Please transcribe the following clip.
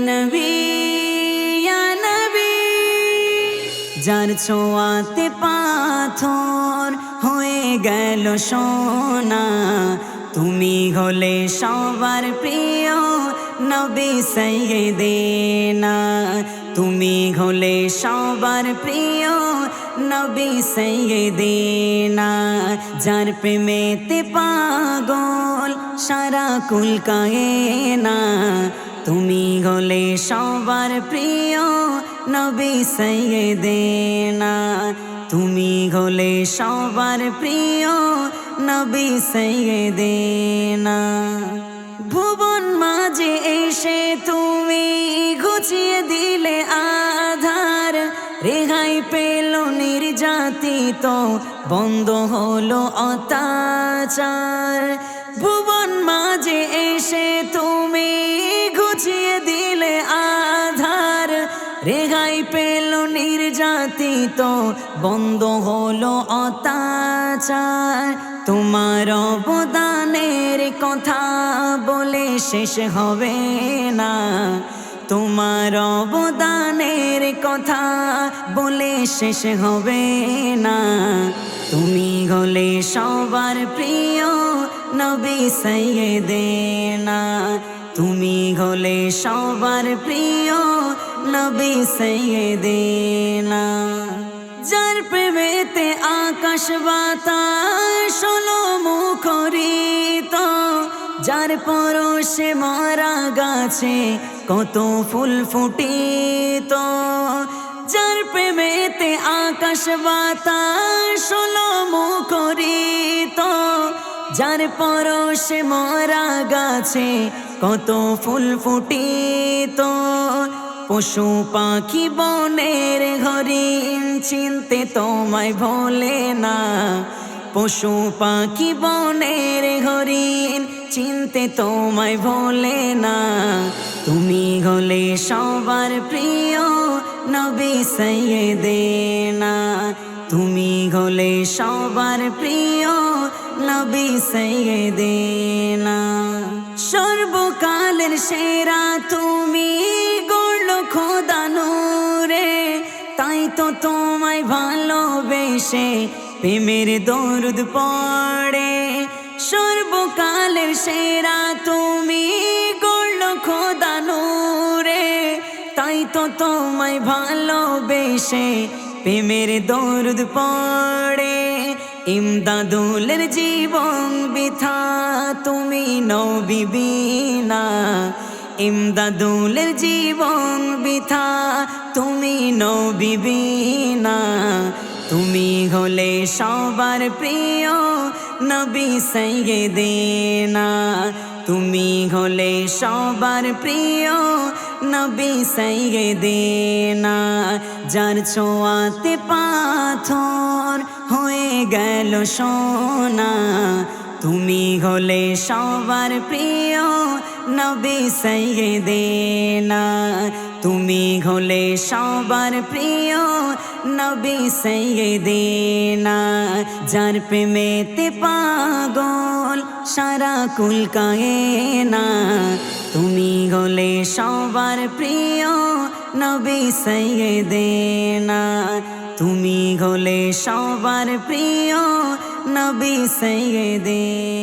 নবী ইয়া নবী যার ছোঁয়াতে পাথর হয়ে গেল সোনা তুমি হলে সবার প্রিয় নবী সাইয়্যিদিনা তুমি হলে সবার প্রিয় নবী সাইয়্যিদিনা যার প্রেমেতে পাগল সারা কুল কায়না তুমি হলে সবার প্রিয় নবী সাইয়্যিদিনা তুমি হলে সবার প্রিয় নবী সাইয়্যিদিনা ভুবন মাঝে এসে তুমি ঘুচিয়ে দিলে আধার রেহাই পেল নির্যাতিত বন্ধ হলো অত্যাচার ভুবন মাঝে এসে তুমি ঘুচিয়ে দিলে আধার রেহাই পেল নির্যাতিত বন্ধ হলো অত্যাচার তোমার অবদানের কথা বলে শেষ হবে না তোমার অবদানের কথা বলে শেষ হবে না তুমি হলে সবার প্রিয় নবী সাইয়্যিদিনা তুমি হলে সবার প্রিয় নবী সাইয়্যিদিনা যার প্রেমেতে আকাশ বাতাস হলো মুখরিত যার পরশে মারা গাছে কত ফুল ফুটিত যার প্রেমেতে আকাশ বাতাস হলো মুখরিত যার পরশে মারা গাছে কত ফুল ফুটিত পশু পাখি বনের হরিণ চিনতে তোমায় ভোলে না পশু পাখি বনের হরিণ চিনতে তোমায় ভোলে না তুমি হলে সবার প্রিয় নবী সাইয়্যিদিনা তুমি হলে সবার প্রিয় নবী সাইয়্যিদিনা সর্বকালের সেরা তুমি গড়ল খোদা নূরে তাই তো তোমায় ভালোবেসে প্রেমের দরুদ পড়ে সর্বকালের সেরা তুমি গড়ল খোদা নূরে তাই তো তোমায় ভালোবেসে প্রেমের দরুদ পড়ে ইমদাদুলের জীবন বৃথা তুমি নও বিবিনা ইমদাদুলের জীবন বৃথা তুমি নও বিবিনা তুমি হলে সবার প্রিয় নবী সাইয়্যিদিনা তুমি হলে সবার প্রিয় নবী সাইয়্যিদিনা যার ছোঁয়াতে পাথর হয়ে গেল সোনা তুমি হলে সবার প্রিয় নবী সাইয়্যিদিনা তুমি হলে সবার প্রিয় নবী সাইয়্যিদিনা যার প্রেমেতে পাগল সারা কুল কায়না তুমি হলে সবার প্রিয় নবী সাইয়্যিদিনা তুমি হলে সবার প্রিয় নবী সাইয়্যিদিনা